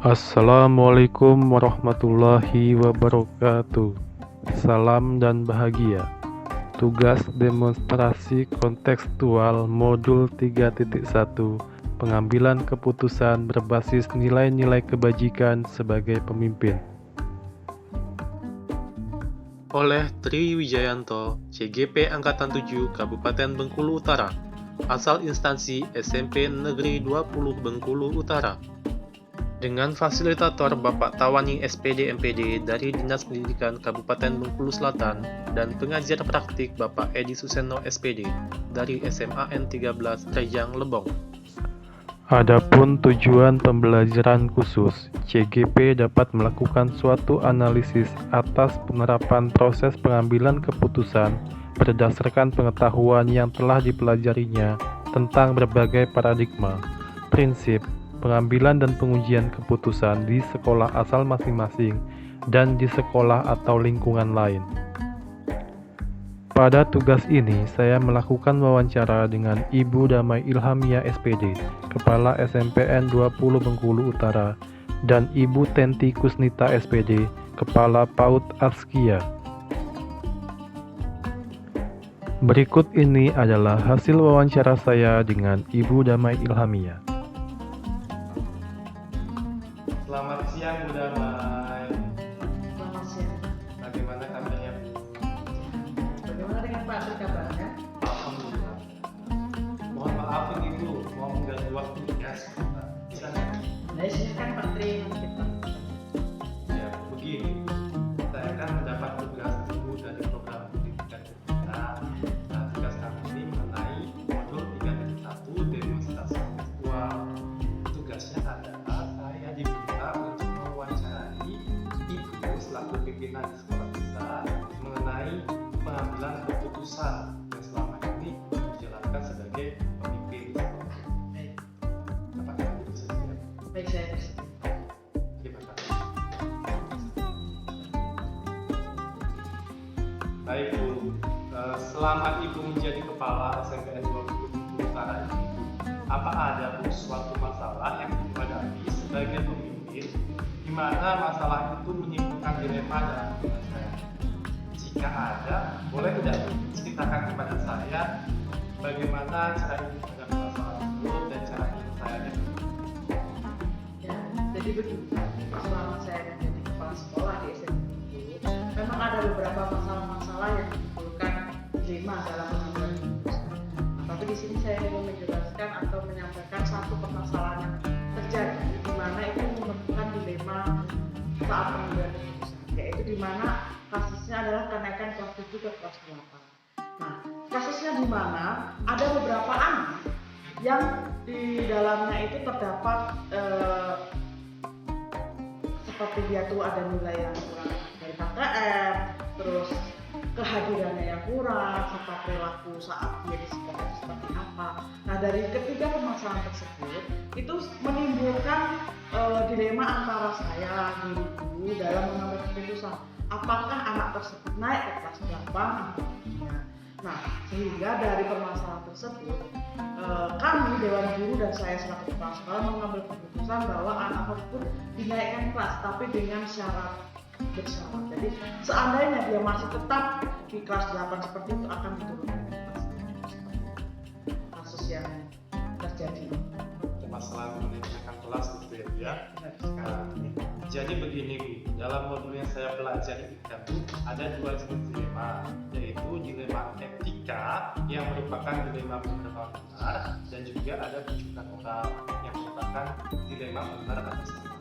Assalamualaikum warahmatullahi wabarakatuh. Salam dan bahagia. Tugas demonstrasi kontekstual modul 3.1 pengambilan keputusan berbasis nilai-nilai kebajikan sebagai pemimpin. Oleh Tri Wijayanto, CGP Angkatan 7 Kabupaten Bengkulu Utara, asal instansi SMP Negeri 20 Bengkulu Utara. Dengan fasilitator Bapak Tawani SPD MPD dari Dinas Pendidikan Kabupaten Bengkulu Selatan dan pengajar praktik Bapak Edi Suseno SPD dari SMA N13 Rejang Lebong. Adapun tujuan pembelajaran khusus, CGP dapat melakukan suatu analisis atas penerapan proses pengambilan keputusan berdasarkan pengetahuan yang telah dipelajarinya tentang berbagai paradigma, prinsip, pengambilan dan pengujian keputusan di sekolah asal masing-masing dan di sekolah atau lingkungan lain. Pada tugas ini, saya melakukan wawancara dengan Ibu Damai Ilhamia SPD, Kepala SMPN 20 Bengkulu Utara, dan Ibu Tenti Kusnita SPD, Kepala PAUD Askia. Berikut ini adalah hasil wawancara saya dengan Ibu Damai Ilhamia. Selamat siang Bu Damai. Selamat siang. Bagaimana kabarnya Bu? Bagaimana dengan Pak Tri kabarnya? Alhamdulillah. Mohon maaf ini Bu, mau mengganggu waktunya sebentar. Bisa nggak? Nah, silakan Pak Tri kita. Ya, begini. Saya kan mendapat tugas dulu dari program pendidikan kita. Nah, tugas kami ini mengenai modul 3.1 demonstrasi kontekstual. Tugasnya adalah saya diminta untuk mewawancarai Ibu selaku pimpinan di sekolah kita mengenai pengambilan keputusan yang selama ini dijalankan sebagai pemimpin di sekolah. Baik, Apakah Ibu bersedia? baik saya bersedia. Terima kasih. Baik Bu, selama Ibu menjadi kepala SMPN 20 Bengkulu Utara ini, apa ada Bu suatu masalah yang Ibu hadapi sebagai pemimpin di mana masalah itu menimbulkan dilema dalam hidup saya? Jika ada, boleh tidak ceritakan kepada saya bagaimana cara Ibu menghadapi masalah tersebut dan cara penyelesaiannya? Ya, jadi begini, selama saya menjadi kepala sekolah di SMP itu, memang ada beberapa masalah-masalah yang menimbulkan dilema dalam pengambilan keputusan. Nah, tapi di sini saya ingin menjelaskan atau menyampaikan satu permasalahan yang terjadi di mana itu menemukan dilema saat pengambilan keputusan, yaitu di mana kasusnya adalah kenaikan kelas 7 ke kelas 8. Nah, kasusnya di mana ada beberapa anak yang di dalamnya itu terdapat seperti dia tuh ada nilai yang kurang dari KTM, terus kehadirannya yang kurang, serta perilaku saat dia di sekolah itu seperti apa. Nah, dari ketiga permasalahan tersebut itu menimbulkan dilema antara saya guru dalam mengambil keputusan apakah anak tersebut naik ke kelas 8 atau tidak. Nah, sehingga dari permasalahan tersebut kami Dewan Guru dan saya selaku kepala sekolah mengambil keputusan bahwa anak tersebut dinaikkan kelas tapi dengan syarat bersyarat. Jadi seandainya dia masih tetap di kelas 8 seperti itu akan diturunkan ke kelas 7. Kasus yang terjadi. Masalah meningkatkan kelas gitu ya. Jadi begini Bu, dalam modul yang saya pelajari itu ada dua jenis dilema, yaitu dilema etika yang merupakan dilema benar-benar dan juga ada rujukan moral yang merupakan dilema benar atau salah.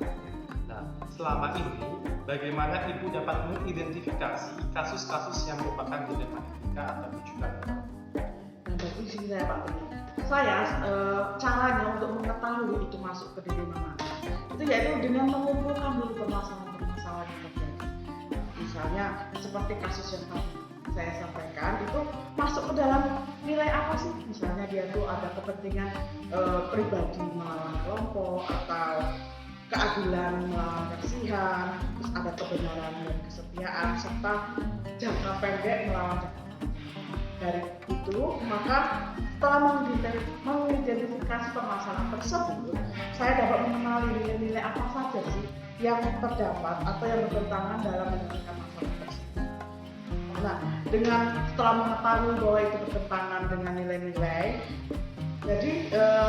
Nah, selama ini bagaimana Ibu dapat mengidentifikasi kasus-kasus yang merupakan dilema etika atau rujukan moral? Nah, dari sini saya Pak Tri, saya caranya untuk mengetahui itu masuk ke dilema mana itu yaitu dengan mengumpulkan dulu permasalahan-permasalahan yang terjadi. Misalnya seperti kasus yang tadi saya sampaikan itu masuk ke dalam nilai apa sih? Misalnya dia tuh ada kepentingan pribadi melawan kelompok atau keadilan melawan kasihan, terus ada kebenaran dan kesetiaan serta jangka pendek melawan jangka panjang. dari itu, maka setelah mengidentifikasi permasalahan tersebut, saya dapat mengenali nilai-nilai apa saja sih yang terdapat atau yang bertentangan dalam menyelesaikan masalah tersebut. Nah, dengan setelah mengetahui bahwa itu bertentangan dengan nilai-nilai, jadi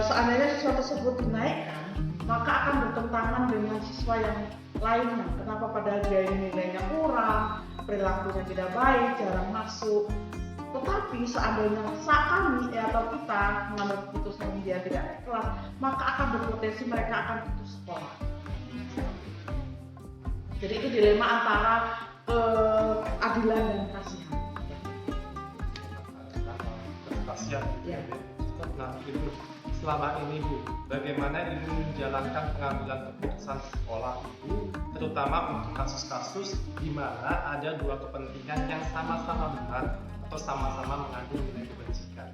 seandainya siswa tersebut dinaikkan, maka akan bertentangan dengan siswa yang lainnya. Kenapa? Padahal dia nilainya kurang, perilakunya tidak baik, jarang masuk. Tetapi seandainya kami atau kita mengambil keputusan dia tidak naik kelas, maka akan berpotensi mereka akan putus sekolah. Jadi itu dilema antara keadilan dan kasihan. Kasihan. Ya. Nah, Ibu, selama ini Bu, bagaimana Ibu menjalankan pengambilan keputusan sekolah itu, terutama untuk kasus-kasus di mana ada dua kepentingan yang sama-sama benar atau sama-sama mengandung nilai kebajikan?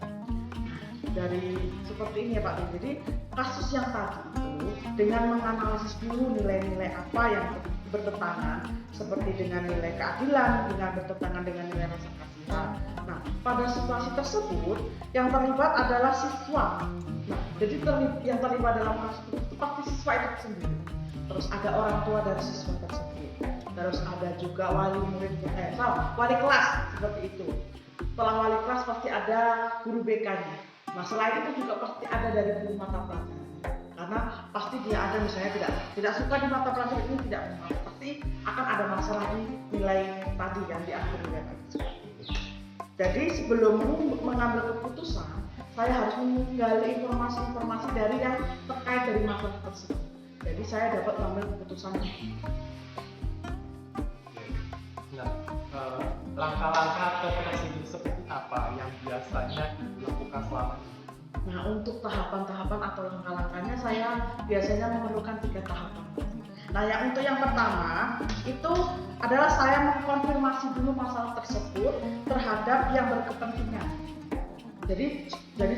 Dari seperti ini ya Pak. Jadi kasus yang tadi itu dengan menganalisis dulu nilai-nilai apa yang bertentangan, seperti dengan nilai keadilan, dengan bertentangan dengan nilai rasa kasihan. Nah, pada situasi tersebut yang terlibat adalah siswa. Nah, jadi yang terlibat dalam kasus itu pasti siswa itu sendiri. Terus ada orang tua dari siswa tersebut. Terus ada juga wali kelas seperti itu. Setelah wali kelas pasti ada guru BK-nya. Nah, selain itu juga pasti ada dari guru mata pelajaran. Karena pasti dia ada misalnya tidak suka di mata pelajaran ini, tidak mau. Pasti akan ada masalah di nilai tadi yang diatur nilai tadi. Jadi sebelum mengambil keputusan, saya harus menggali informasi-informasi dari yang terkait dari masalah tersebut. Jadi saya dapat mengambil keputusan. Nah, langkah-langkah atau prosedur seperti apa yang biasanya dilakukan selama ini? Nah, untuk tahapan-tahapan atau langkah-langkahnya saya biasanya memerlukan 3 tahapan. Nah, untuk yang pertama itu adalah saya mengkonfirmasi dulu masalah tersebut terhadap yang berkepentingan. Jadi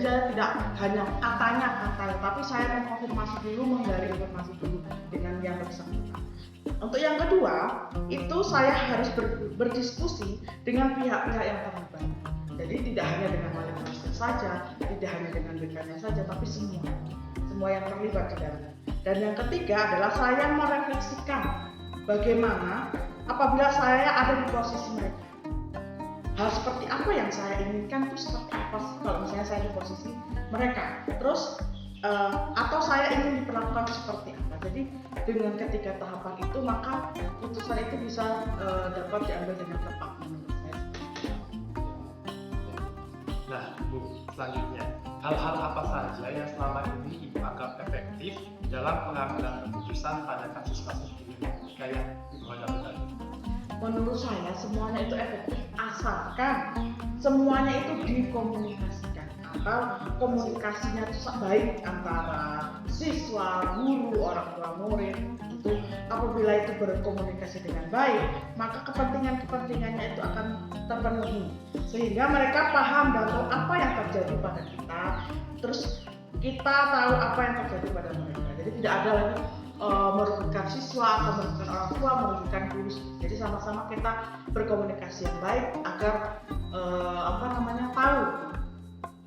saya tidak hanya katanya, tapi saya mengkonfirmasi dulu, menggali informasi dulu dengan yang bersangkutan. Untuk yang kedua, itu saya harus berdiskusi dengan pihak-pihak yang terlibat. Jadi tidak hanya dengan wali kelasnya saja, tidak hanya dengan BK-nya saja, tapi semua yang terlibat di dalamnya. Dan yang ketiga adalah saya merefleksikan bagaimana apabila saya ada di posisi mereka. Hal seperti apa yang saya inginkan itu seperti apa sih kalau misalnya saya di posisi mereka. Terus atau saya ingin diperlakukan seperti apa. Jadi dengan ketiga tahapan itu maka putusan itu bisa dapat diambil dengan tepat menurut saya. Nah, Bu, selanjutnya, hal-hal apa saja yang selama ini Ibu anggap efektif dalam pengambilan keputusan pada kasus-kasus ini yang Ibu hadapi tadi? Menurut saya semuanya itu efektif asalkan semuanya itu dikomunikasikan atau komunikasinya itu baik antara siswa, guru, orang tua murid. Itu apabila itu berkomunikasi dengan baik, maka kepentingannya itu akan terpenuhi sehingga mereka paham dan tahu apa yang terjadi pada kita, terus kita tahu apa yang terjadi pada mereka. Jadi tidak ada lagi merugikan siswa atau merugikan orang tua, merugikan guru. Jadi sama-sama kita berkomunikasi yang baik agar tahu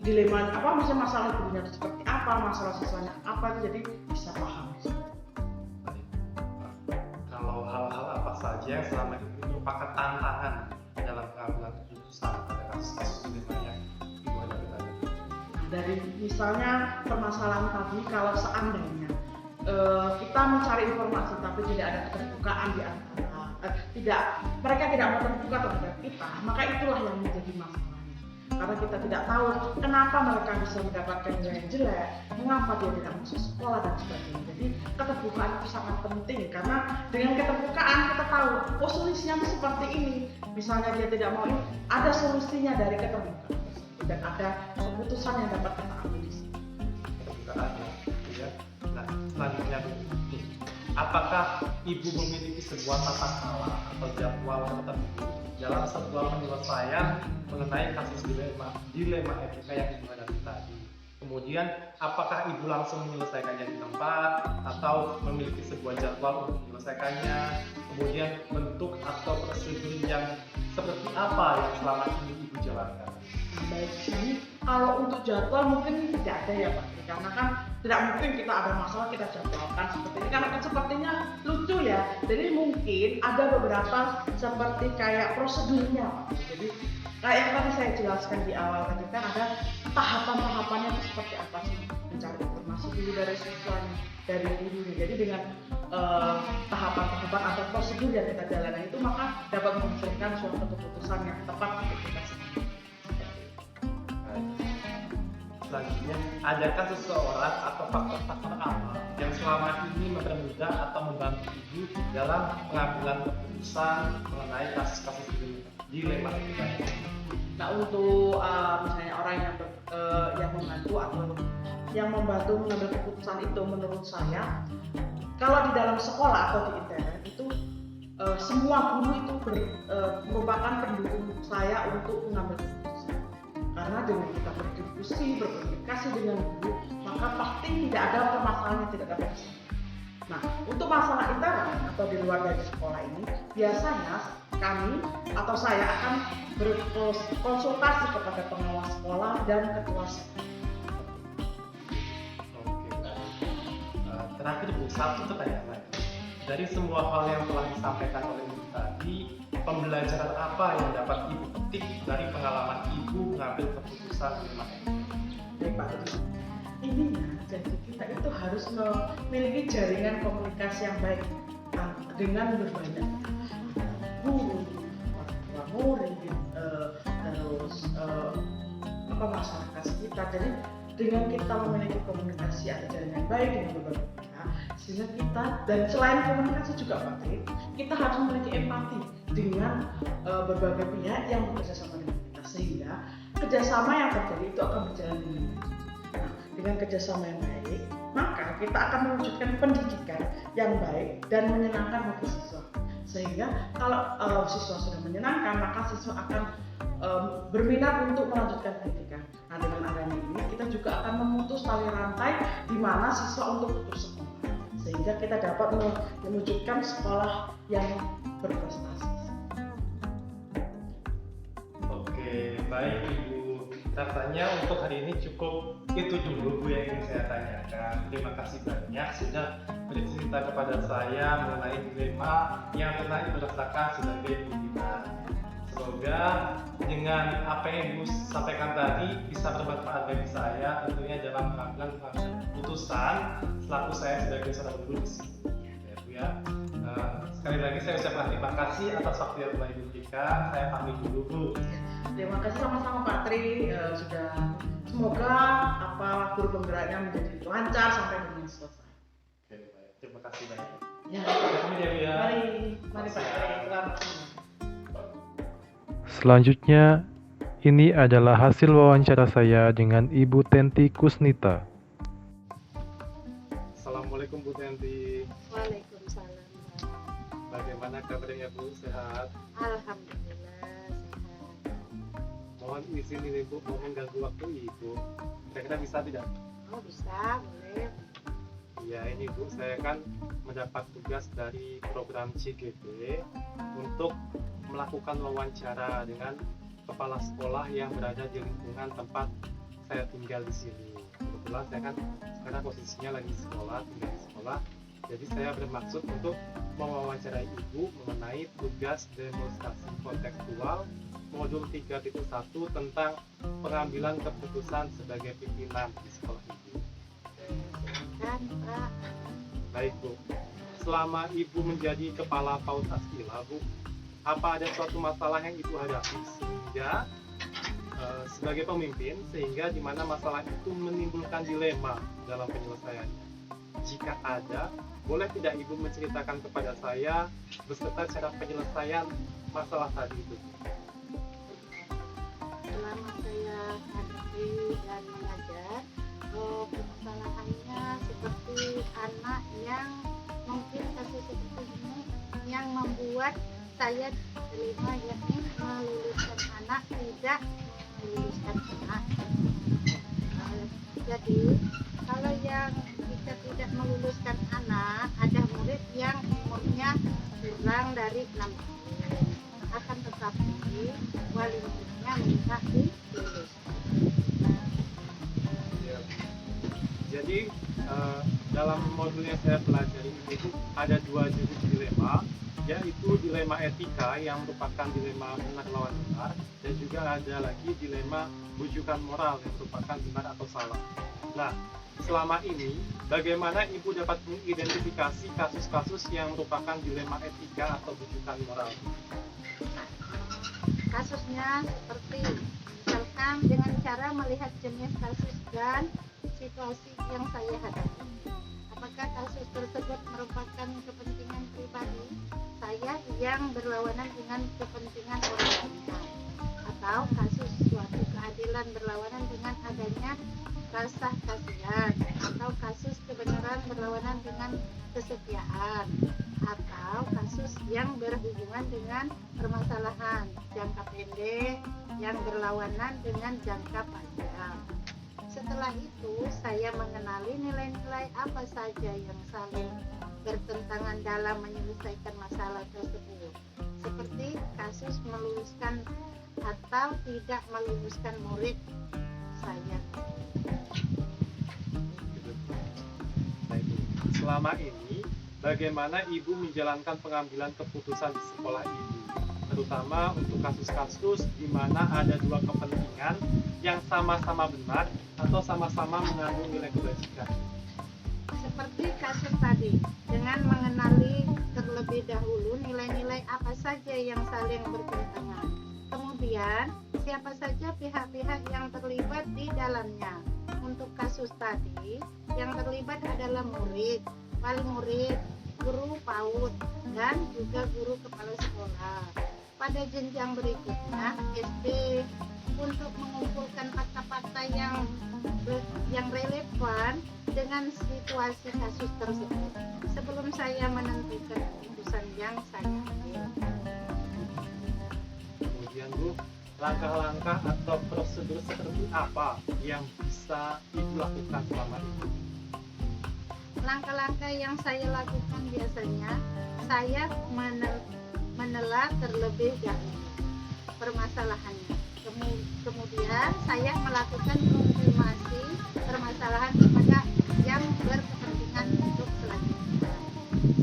dilema misalnya masalah gurunya seperti apa, masalah siswanya apa, jadi bisa paham. Kalau hal-hal apa saja yang selama ini merupakan tantangan dalam pengambilan keputusan pada kasus-kasus dilema yang Ibu hadapi tadi? Dari misalnya permasalahan tadi, kalau seandainya kita mencari informasi tapi tidak ada keterbukaan di antara mereka tidak mau terbuka terhadap kita, maka itulah yang menjadi masalahnya. Karena kita tidak tahu kenapa mereka bisa mendapatkan nilai jelek, mengapa dia tidak masuk sekolah dan sebagainya. Jadi keterbukaan itu sangat penting karena dengan keterbukaan kita tahu solusinya seperti ini. Misalnya dia tidak mau ini, ada solusinya dari keterbukaan dan ada keputusan yang dapat kita ambil di sini. Keterbukaan ya. Nah, selanjutnya apakah Ibu memiliki sebuah tata cara atau jadwal tertentu dalam sebuah penyelesaian mengenai kasus dilema etika yang Ibu hadapi tadi? Kemudian, apakah Ibu langsung menyelesaikannya di tempat atau memiliki sebuah jadwal untuk menyelesaikannya? Kemudian, bentuk atau prosedur yang seperti apa yang selama ini Ibu jalankan? baik di sini. Kalau untuk jadwal mungkin tidak ada ya Pak, karena kan tidak mungkin kita ada masalah kita jadwalkan seperti ini, karena kan sepertinya lucu ya. Jadi mungkin ada beberapa seperti kayak prosedurnya Pak. Jadi kayak yang tadi saya jelaskan di awal tadi kan ada tahapan-tahapannya itu seperti apa sih, mencari informasi dulu dari siswanya, dari gurunya. Jadi dengan tahapan-tahapan atau prosedur yang kita jalani itu maka dapat menghasilkan suatu keputusan yang tepat untuk kita sendiri. Selanjutnya, adakah seseorang atau faktor-faktor apa yang selama ini mempermudah atau membantu ibu dalam pengambilan keputusan mengenai kasus-kasus dilema ini? Nah untuk misalnya orang yang membantu atau yang membantu mengambil keputusan itu, menurut saya kalau di dalam sekolah atau di internet itu semua guru itu merupakan pendukung saya untuk mengambil keputusan. Karena dengan kita berdiskusi, berkomunikasi dengan guru, maka pasti tidak ada permasalahan yang tidak dapat diselesaikan. Nah, untuk masalah internal atau di luar dari sekolah ini, biasanya kami atau saya akan berkonsultasi kepada pengawas sekolah dan ketua sekolah. Oke, baik. Terakhir Bu, satu pertanyaan. Dari semua hal yang telah disampaikan oleh Ibu tadi, pembelajaran apa yang dapat Ibu petik dari pengalaman Ibu mengambil keputusan dilema ini? Baik Pak, intinya jadi kita itu harus memiliki jaringan komunikasi yang baik dengan berbanyak guru, murid, terus masyarakat sekitar. Jadi dengan kita memiliki komunikasi atau jaringan baik dengan berbagai pihak, sehingga kita, dan selain komunikasi juga Pak Tri, kita harus memiliki empati dengan berbagai pihak yang bekerja sama dengan kita, sehingga kerjasama yang terjadi itu akan berjalan dengan baik. Nah, dengan kerjasama yang baik, maka kita akan mewujudkan pendidikan yang baik dan menyenangkan bagi siswa. Sehingga kalau siswa sudah menyenangkan, maka siswa akan berminat untuk melanjutkan pendidikan. Nah, dengan adanya ini kita juga akan memutus tali rantai di mana siswa untuk putus sekolah, sehingga kita dapat mewujudkan sekolah yang berprestasi. Oke, baik Ibu. Rasanya untuk hari ini cukup itu dulu Bu yang ingin saya tanyakan. Terima kasih banyak sudah bercerita kepada saya mengenai dilema yang pernah Ibu rasakan sebagai pimpinan. Semoga dengan apa yang Ibu sampaikan tadi bisa bermanfaat bagi saya tentunya dalam mengambil keputusan selaku saya sebagai seorang guru di sini. Ya, Bu ya. Sekali lagi saya ucapkan terima kasih atas waktu yang telah Ibu berikan. Saya pamit dulu Bu. Terima kasih sama-sama Pak Tri, sudah semoga guru penggeraknya menjadi lancar sampai dengan selesai. Oke, baik. Terima kasih banyak. Ya, Terima kasih ya. mari Pak Tri, selamat. Selanjutnya, ini adalah hasil wawancara saya dengan Ibu Tenti Kusnita. Assalamualaikum Bu Tenti. Waalaikumsalam. Bagaimana kabarnya Bu? Sehat? Alhamdulillah sehat. Mohon izin ini Bu, mau mengganggu waktu Ibu. Kira-kira bisa tidak? Oh bisa, boleh. Ya ini Bu, saya kan mendapat tugas dari program CGP untuk melakukan wawancara dengan kepala sekolah yang berada di lingkungan tempat saya tinggal di sini. Kebetulan saya kan sekarang posisinya lagi sekolah, tinggal di sekolah. Jadi saya bermaksud untuk mewawancarai Ibu mengenai tugas demonstrasi kontekstual modul 3.1 tentang pengambilan keputusan sebagai pimpinan di sekolah Ibu. Kan Pak. Baik Bu, selama Ibu menjadi kepala PAUD Askila Bu, apa ada suatu masalah yang Ibu hadapi sehingga sebagai pemimpin sehingga di mana masalah itu menimbulkan dilema dalam penyelesaiannya? Jika ada, boleh tidak Ibu menceritakan kepada saya beserta cara penyelesaian masalah tadi itu? Selama saya hadapi dan mengajar, permasalahannya seperti anak yang mungkin kasus seperti ini yang membuat saya dilema, yakni meluluskan anak tidak meluluskan anak. Jadi kalau yang kita tidak meluluskan anak, ada murid yang umurnya kurang dari 6 tahun. Akan tetapi wali muridnya minta dilulus. Ya. Jadi dalam modul yang saya pelajari ini itu ada dua jenis dilema, yaitu dilema etika yang merupakan dilema benar lawan benar, dan juga ada lagi dilema bujukan moral yang merupakan benar atau salah. Nah, selama ini bagaimana Ibu dapat mengidentifikasi kasus-kasus yang merupakan dilema etika atau bujukan moral? Kasusnya seperti misalkan dengan cara melihat jenis kasus dan situasi yang saya hadapi. Apakah kasus tersebut merupakan kepentingan pribadi saya yang berlawanan dengan kepentingan orang lain, atau kasus suatu keadilan berlawanan dengan adanya rasa kasihan, atau kasus kebenaran berlawanan dengan kesetiaan, atau kasus yang berhubungan dengan permasalahan jangka pendek yang berlawanan dengan jangka panjang. Setelah itu, saya mengenali nilai-nilai apa saja yang saling bertentangan dalam menyelesaikan masalah tersebut, seperti kasus meluluskan atau tidak meluluskan murid saya. Selama ini, bagaimana Ibu menjalankan pengambilan keputusan di sekolah Ibu, terutama untuk kasus-kasus di mana ada dua kepentingan yang sama-sama benar atau sama-sama mengandung nilai kebajikan? Seperti kasus tadi, dengan mengenali terlebih dahulu nilai-nilai apa saja yang saling bertentangan. Kemudian, siapa saja pihak-pihak yang terlibat di dalamnya. Untuk kasus tadi, yang terlibat adalah murid, wali murid, guru PAUD, dan juga guru kepala sekolah. Pada jenjang berikutnya, SD, untuk mengumpulkan fakta-fakta yang relevan dengan situasi kasus tersebut sebelum saya menentukan keputusan yang saya ambil. Kemudian Bu, langkah-langkah atau prosedur seperti apa yang bisa Ibu lakukan selama ini? Langkah-langkah yang saya lakukan biasanya, saya menelah terlebih dahulu permasalahannya. Kemudian saya melakukan konfirmasi permasalahan kepada yang berkepentingan untuk selanjutnya.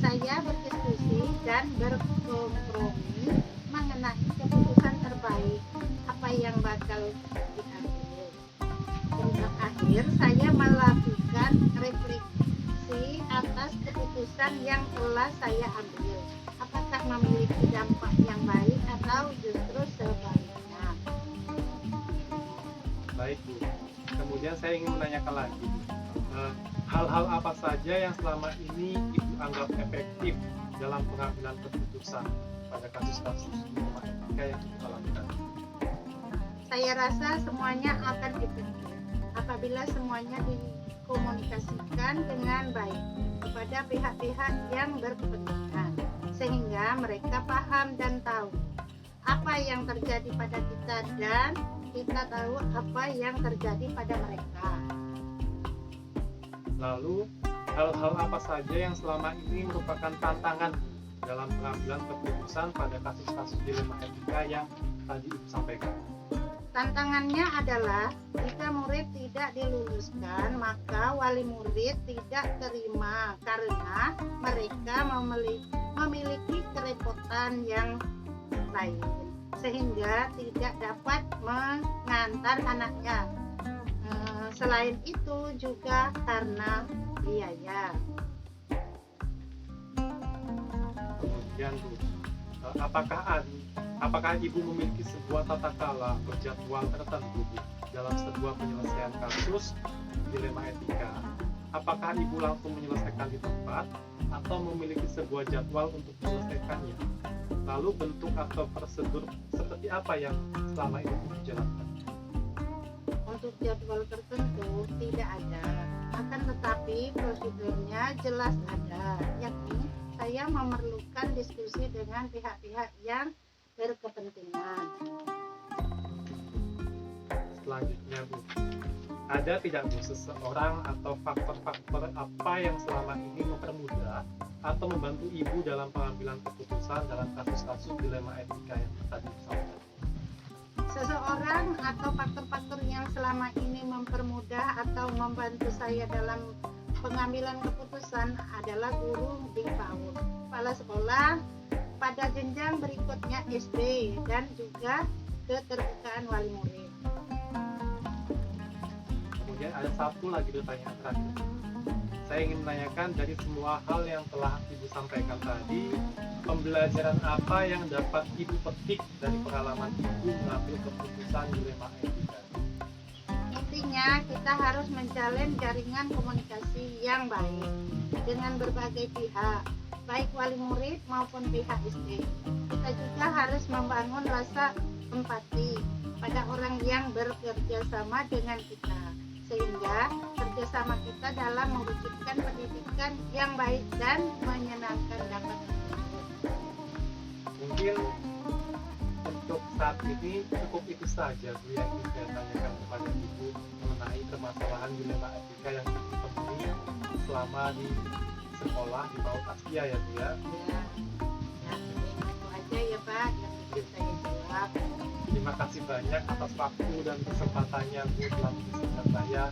Saya berdiskusi dan berkompromi mengenai keputusan terbaik apa yang bakal diambil. Dan terakhir, saya melakukan refleksi atas keputusan yang telah saya ambil. Apakah memiliki dampak yang baik atau justru sebaliknya? Baik Bu, kemudian saya ingin menanyakan lagi, hal-hal apa saja yang selama ini Ibu anggap efektif dalam pengambilan keputusan pada kasus-kasus dilema etika yang Ibu lakukan? Saya rasa semuanya akan efektif apabila semuanya dikomunikasikan dengan baik kepada pihak-pihak yang berkepentingan, sehingga mereka paham dan tahu apa yang terjadi pada kita dan kita tahu apa yang terjadi pada mereka. Lalu, hal-hal apa saja yang selama ini merupakan tantangan dalam pengambilan keputusan pada kasus-kasus dilema etika yang tadi Ibu sampaikan? Tantangannya adalah jika murid tidak diluluskan, maka wali murid tidak terima karena mereka memiliki kerepotan yang lain, sehingga tidak dapat mengantar anaknya. Selain itu juga karena biaya. Kemudian Bu, apakah Ibu memiliki sebuah tata cara berjadwal tertentu Bu, dalam sebuah penyelesaian kasus dilema etika? Apakah Ibu langsung menyelesaikan di tempat atau memiliki sebuah jadwal untuk menyelesaikannya? Lalu bentuk atau prosedur seperti apa yang selama ini Ibu jalankan? Untuk jadwal tertentu tidak ada, akan tetapi prosedurnya jelas ada, yakni saya memerlukan diskusi dengan pihak-pihak yang berkepentingan. Selanjutnya Bu, ada tidak Bu seseorang atau faktor-faktor apa yang selama ini mempermudah atau membantu Ibu dalam pengambilan keputusan dalam kasus-kasus dilema etika yang tadi disampaikan? alasan atau faktor-faktor yang selama ini mempermudah atau membantu saya dalam pengambilan keputusan adalah guru di PAUD, kepala sekolah pada jenjang berikutnya SD, dan juga keterbukaan wali murid. Kemudian ada satu lagi pertanyaan terakhir. Saya ingin menanyakan dari semua hal yang telah Ibu sampaikan tadi, pembelajaran apa yang dapat Ibu petik dari pengalaman Ibu mengambil keputusan dilema etika? Intinya kita harus menjalin jaringan komunikasi yang baik dengan berbagai pihak, baik wali murid maupun pihak SD. Kita juga harus membangun rasa empati pada orang yang bekerja sama dengan kita, sehingga kerjasama kita dalam mewujudkan pendidikan yang baik dan menyenangkan dapat terwujud. Mungkin untuk saat ini cukup itu saja Bu yang ingin saya tanyakan kepada Ibu mengenai permasalahan dilema etika yang ditemui selama di sekolah di PAUD Askia ya Bu ya. Itu aja ya Pak yang bisa saya jawab. Terima kasih banyak atas waktu dan kesempatannya Bu dalam kesempatan saya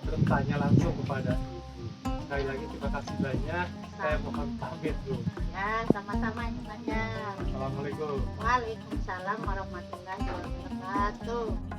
bertanya langsung kepada Ibu. Sekali lagi terima kasih banyak. Saya mohon pamit Bu. Ya, sama-sama ini banyak. Assalamualaikum. Waalaikumsalam warahmatullahi wabarakatuh.